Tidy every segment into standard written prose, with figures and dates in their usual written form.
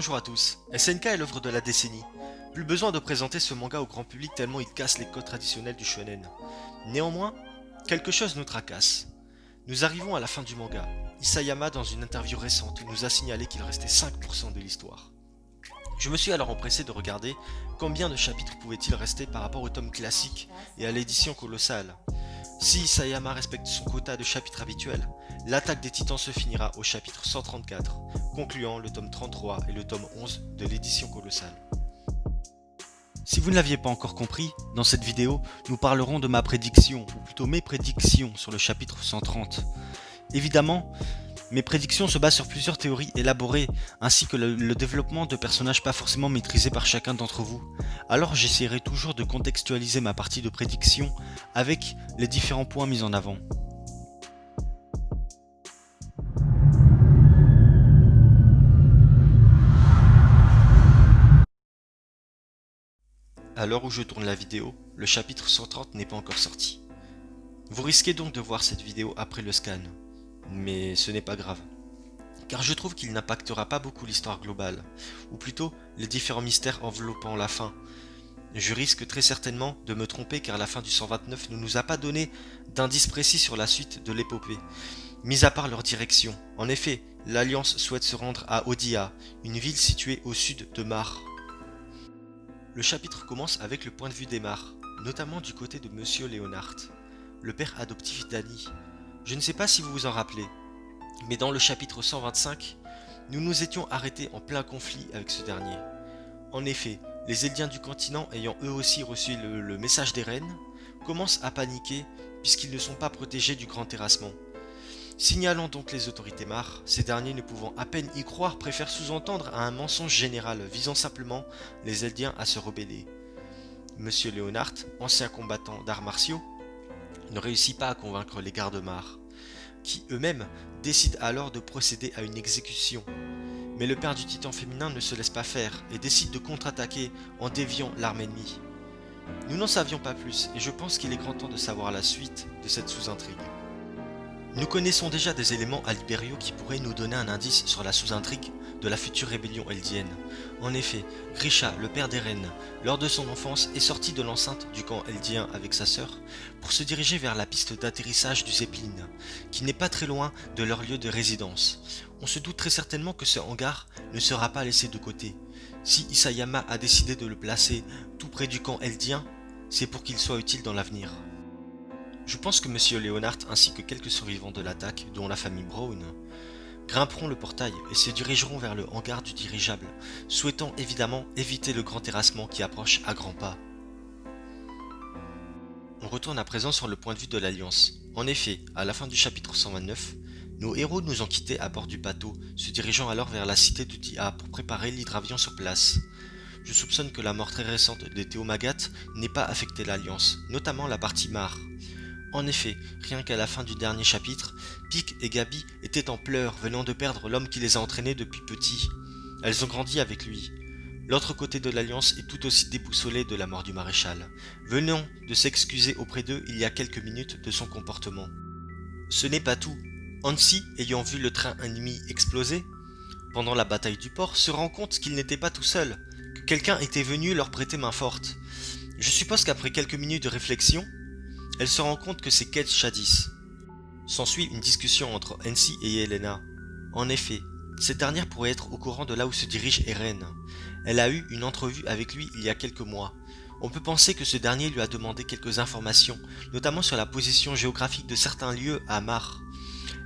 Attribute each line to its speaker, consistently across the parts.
Speaker 1: bonjour à tous. SNK est l'œuvre de la décennie. Plus besoin de présenter ce manga au grand public tellement il casse les codes traditionnels du shonen. Néanmoins, quelque chose nous tracasse. Nous arrivons à la fin du manga. Isayama, dans une interview récente, nous a signalé qu'il restait 5% de l'histoire. Je me suis alors empressé de regarder combien de chapitres pouvait-il rester par rapport au tome classique et à l'édition colossale. Si Isayama respecte son quota de chapitres habituels, l'attaque des titans se finira au chapitre 134, concluant le tome 33 et le tome 11 de l'édition colossale. Si vous ne l'aviez pas encore compris, dans cette vidéo, nous parlerons de ma prédiction, ou plutôt mes prédictions sur le chapitre 130. Évidemment, mes prédictions se basent sur plusieurs théories élaborées, ainsi que le développement de personnages pas forcément maîtrisés par chacun d'entre vous. Alors j'essaierai toujours de contextualiser ma partie de prédiction avec les différents points mis en avant. À l'heure où je tourne la vidéo, le chapitre 130 n'est pas encore sorti. Vous risquez donc de voir cette vidéo après le scan, mais ce n'est pas grave. Car je trouve qu'il n'impactera pas beaucoup l'histoire globale, ou plutôt les différents mystères enveloppant la fin. Je risque très certainement de me tromper car la fin du 129 ne nous a pas donné d'indice précis sur la suite de l'épopée, mis à part leur direction. En effet, l'Alliance souhaite se rendre à Odia, une ville située au sud de Mar. Le chapitre commence avec le point de vue d'Emar, notamment du côté de Monsieur Leonhardt, le père adoptif d'Annie. Je ne sais pas si vous vous en rappelez, mais dans le chapitre 125, nous nous étions arrêtés en plein conflit avec ce dernier. En effet, les Eldiens du continent ayant eux aussi reçu le message des reines, commencent à paniquer puisqu'ils ne sont pas protégés du grand terrassement. Signalant donc les autorités Mar, ces derniers ne pouvant à peine y croire préfèrent sous-entendre à un mensonge général visant simplement les Eldiens à se rebeller. Monsieur Leonhardt, ancien combattant d'arts martiaux, ne réussit pas à convaincre les gardes Mar, qui eux-mêmes décident alors de procéder à une exécution. Mais le père du titan féminin ne se laisse pas faire et décide de contre-attaquer en déviant l'arme ennemie. Nous n'en savions pas plus et je pense qu'il est grand temps de savoir la suite de cette sous-intrigue. Nous connaissons déjà des éléments à Liberio qui pourraient nous donner un indice sur la sous-intrigue de la future rébellion eldienne. En effet, Grisha, le père d'Eren, lors de son enfance, est sorti de l'enceinte du camp eldien avec sa sœur pour se diriger vers la piste d'atterrissage du Zeppelin, qui n'est pas très loin de leur lieu de résidence. On se doute très certainement que ce hangar ne sera pas laissé de côté. Si Isayama a décidé de le placer tout près du camp eldien, c'est pour qu'il soit utile dans l'avenir. Je pense que Monsieur Leonhardt ainsi que quelques survivants de l'attaque, dont la famille Brown, grimperont le portail et se dirigeront vers le hangar du dirigeable, souhaitant évidemment éviter le grand terrassement qui approche à grands pas. On retourne à présent sur le point de vue de l'Alliance. En effet, à la fin du chapitre 129, nos héros nous ont quittés à bord du bateau, se dirigeant alors vers la cité de Dia pour préparer l'hydravion sur place. Je soupçonne que la mort très récente de Théomagat n'ait pas affecté l'Alliance, notamment la partie Mar. En effet, rien qu'à la fin du dernier chapitre, Pieck et Gabi étaient en pleurs, venant de perdre l'homme qui les a entraînés depuis petits. Elles ont grandi avec lui. L'autre côté de l'Alliance est tout aussi déboussolé de la mort du maréchal, venant de s'excuser auprès d'eux il y a quelques minutes de son comportement. Ce n'est pas tout. Hansi, ayant vu le train ennemi exploser, pendant la bataille du port, se rend compte qu'il n'était pas tout seul, que quelqu'un était venu leur prêter main forte. Je suppose qu'après quelques minutes de réflexion, elle se rend compte que c'est Kate Shadis. S'ensuit une discussion entre Hansi et Helena. En effet, cette dernière pourrait être au courant de là où se dirige Eren. Elle a eu une entrevue avec lui il y a quelques mois. On peut penser que ce dernier lui a demandé quelques informations, notamment sur la position géographique de certains lieux à Mar.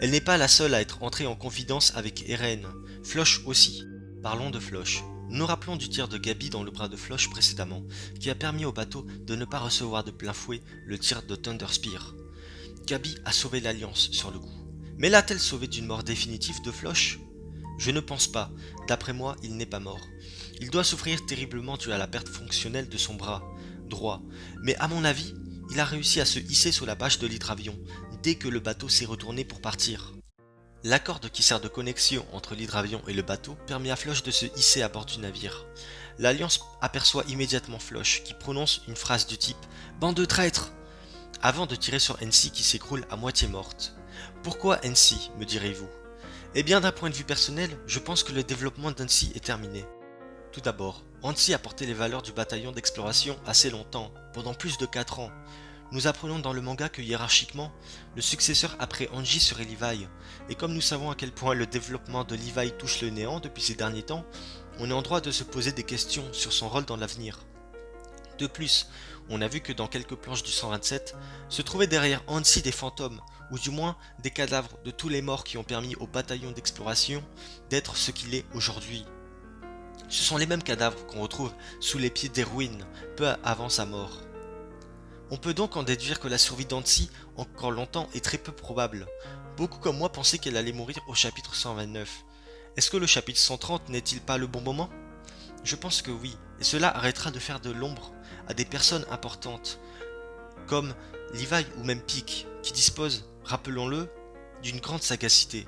Speaker 1: Elle n'est pas la seule à être entrée en confidence avec Eren. Floch aussi. Parlons de Floch. Nous rappelons du tir de Gabi dans le bras de Floch précédemment, qui a permis au bateau de ne pas recevoir de plein fouet le tir de Thunder Spear. Gabi a sauvé l'Alliance sur le coup. Mais l'a-t-elle sauvé d'une mort définitive de Floch? Je ne pense pas. D'après moi, il n'est pas mort. Il doit souffrir terriblement dû à la perte fonctionnelle de son bras droit. Mais à mon avis, il a réussi à se hisser sous la bâche de l'hydravion, dès que le bateau s'est retourné pour partir. La corde qui sert de connexion entre l'hydravion et le bateau permet à Floch de se hisser à bord du navire. L'Alliance aperçoit immédiatement Floch qui prononce une phrase du type « Bande de traîtres !» avant de tirer sur Hansi qui s'écroule à moitié morte. Pourquoi Hansi, me direz-vous? Eh bien, d'un point de vue personnel, je pense que le développement d'Hansi est terminé. Tout d'abord, Hansi a porté les valeurs du bataillon d'exploration assez longtemps, pendant plus de 4 ans. Nous apprenons dans le manga que hiérarchiquement, le successeur après Hanji serait Levi, et comme nous savons à quel point le développement de Levi touche le néant depuis ces derniers temps, on est en droit de se poser des questions sur son rôle dans l'avenir. De plus, on a vu que dans quelques planches du 127, se trouvaient derrière Hansi des fantômes, ou du moins des cadavres de tous les morts qui ont permis au bataillon d'exploration d'être ce qu'il est aujourd'hui. Ce sont les mêmes cadavres qu'on retrouve sous les pieds d'Erwin, peu avant sa mort. On peut donc en déduire que la survie d'Hansi, encore longtemps, est très peu probable. Beaucoup comme moi pensaient qu'elle allait mourir au chapitre 129. Est-ce que le chapitre 130 n'est-il pas le bon moment? Je pense que oui, et cela arrêtera de faire de l'ombre à des personnes importantes, comme Levi ou même Peak, qui disposent, rappelons-le, d'une grande sagacité.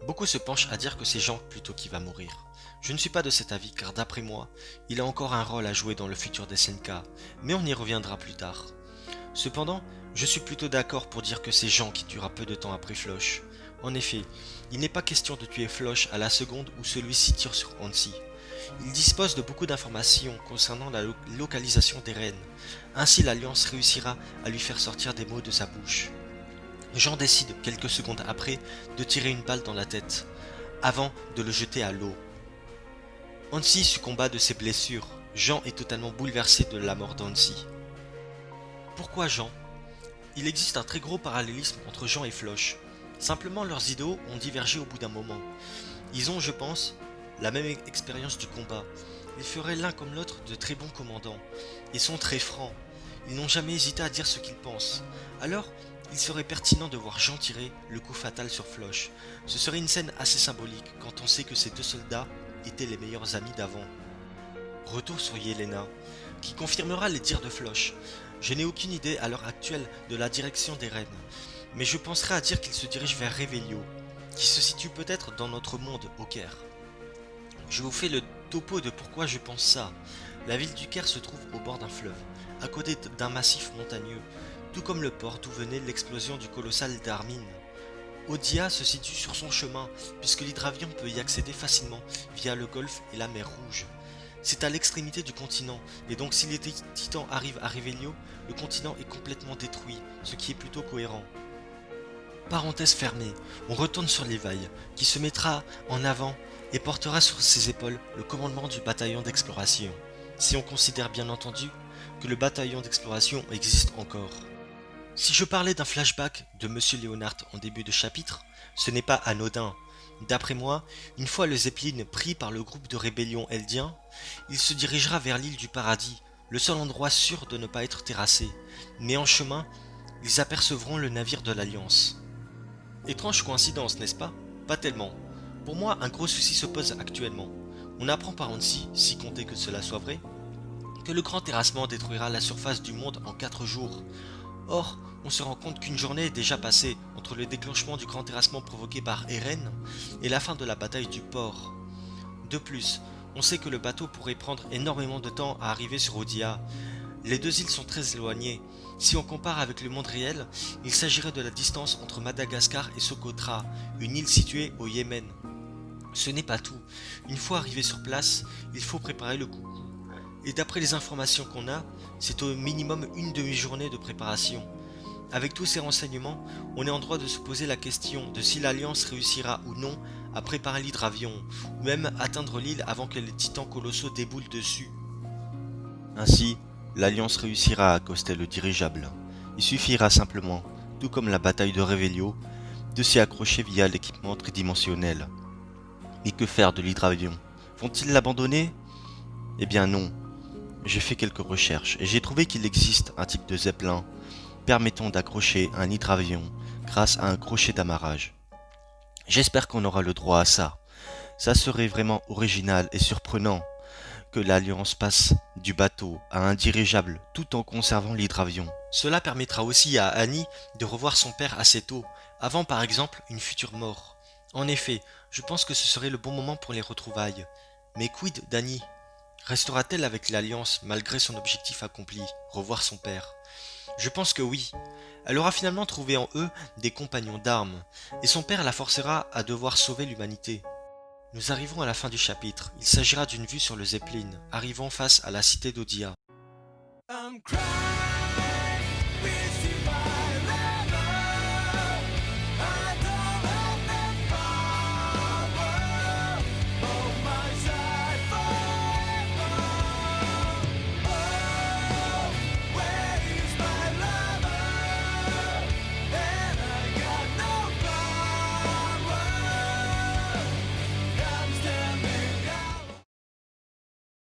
Speaker 1: Beaucoup se penchent à dire que c'est Jean plutôt qui va mourir. Je ne suis pas de cet avis car d'après moi, il a encore un rôle à jouer dans le futur des SNK, mais on y reviendra plus tard. Cependant, je suis plutôt d'accord pour dire que c'est Jean qui tuera peu de temps après Floch. En effet, il n'est pas question de tuer Floch à la seconde où celui-ci tire sur Hansi. Il dispose de beaucoup d'informations concernant la localisation des reines. Ainsi l'Alliance réussira à lui faire sortir des mots de sa bouche. Jean décide, quelques secondes après, de tirer une balle dans la tête, avant de le jeter à l'eau. Hansi succomba de ses blessures. Jean est totalement bouleversé de la mort d'Hansi. Pourquoi Jean? Il existe un très gros parallélisme entre Jean et Floch. Simplement leurs idéaux ont divergé au bout d'un moment. Ils ont, je pense, la même expérience du combat. Ils feraient l'un comme l'autre de très bons commandants. Ils sont très francs. Ils n'ont jamais hésité à dire ce qu'ils pensent. Alors, il serait pertinent de voir Jean tirer le coup fatal sur Floch. Ce serait une scène assez symbolique quand on sait que ces deux soldats étaient les meilleurs amis d'avant. Retour sur Yelena, qui confirmera les dires de Floch. Je n'ai aucune idée à l'heure actuelle de la direction des reines, mais je penserais à dire qu'il se dirige vers Revelio, qui se situe peut-être dans notre monde au Caire. Je vous fais le topo de pourquoi je pense ça. La ville du Caire se trouve au bord d'un fleuve, à côté d'un massif montagneux, tout comme le port d'où venait l'explosion du colossal d'Armin. Odia se situe sur son chemin, puisque l'hydravion peut y accéder facilement via le golfe et la mer Rouge. C'est à l'extrémité du continent, et donc si les titans arrivent à Revelio, le continent est complètement détruit, ce qui est plutôt cohérent. Parenthèse fermée, on retourne sur Levi, qui se mettra en avant et portera sur ses épaules le commandement du bataillon d'exploration, si on considère bien entendu que le bataillon d'exploration existe encore. Si je parlais d'un flashback de Monsieur Léonard en début de chapitre, ce n'est pas anodin. D'après moi, une fois le Zeppelin pris par le groupe de rébellion eldien, il se dirigera vers l'île du Paradis, le seul endroit sûr de ne pas être terrassé. Mais en chemin, ils apercevront le navire de l'Alliance. Étrange coïncidence, n'est-ce pas? Pas tellement. Pour moi, un gros souci se pose actuellement. On apprend par Hansi, si compter que cela soit vrai, que le grand terrassement détruira la surface du monde en 4 jours. Or, on se rend compte qu'une journée est déjà passée entre le déclenchement du grand terrassement provoqué par Eren et la fin de la bataille du port. De plus, on sait que le bateau pourrait prendre énormément de temps à arriver sur Odia. Les deux îles sont très éloignées. Si on compare avec le monde réel, il s'agirait de la distance entre Madagascar et Socotra, une île située au Yémen. Ce n'est pas tout. Une fois arrivé sur place, il faut préparer le coup. Et d'après les informations qu'on a, c'est au minimum une demi-journée de préparation. Avec tous ces renseignements, on est en droit de se poser la question de si l'Alliance réussira ou non à préparer l'hydravion, ou même atteindre l'île avant que les titans colossaux déboulent dessus. Ainsi, l'Alliance réussira à accoster le dirigeable. Il suffira simplement, tout comme la bataille de Revelio, de s'y accrocher via l'équipement tridimensionnel. Mais que faire de l'hydravion? Vont-ils l'abandonner? Eh bien non. J'ai fait quelques recherches et j'ai trouvé qu'il existe un type de zeppelin permettant d'accrocher un hydravion grâce à un crochet d'amarrage. J'espère qu'on aura le droit à ça. Ça serait vraiment original et surprenant que l'Alliance passe du bateau à un dirigeable tout en conservant l'hydravion. Cela permettra aussi à Annie de revoir son père assez tôt, avant par exemple une future mort. En effet, je pense que ce serait le bon moment pour les retrouvailles. Mais quid d'Annie? Restera-t-elle avec l'Alliance malgré son objectif accompli, revoir son père? Je pense que oui. Elle aura finalement trouvé en eux des compagnons d'armes, et son père la forcera à devoir sauver l'humanité. Nous arrivons à la fin du chapitre. Il s'agira d'une vue sur le Zeppelin, arrivant face à la cité d'Odia. I'm crying.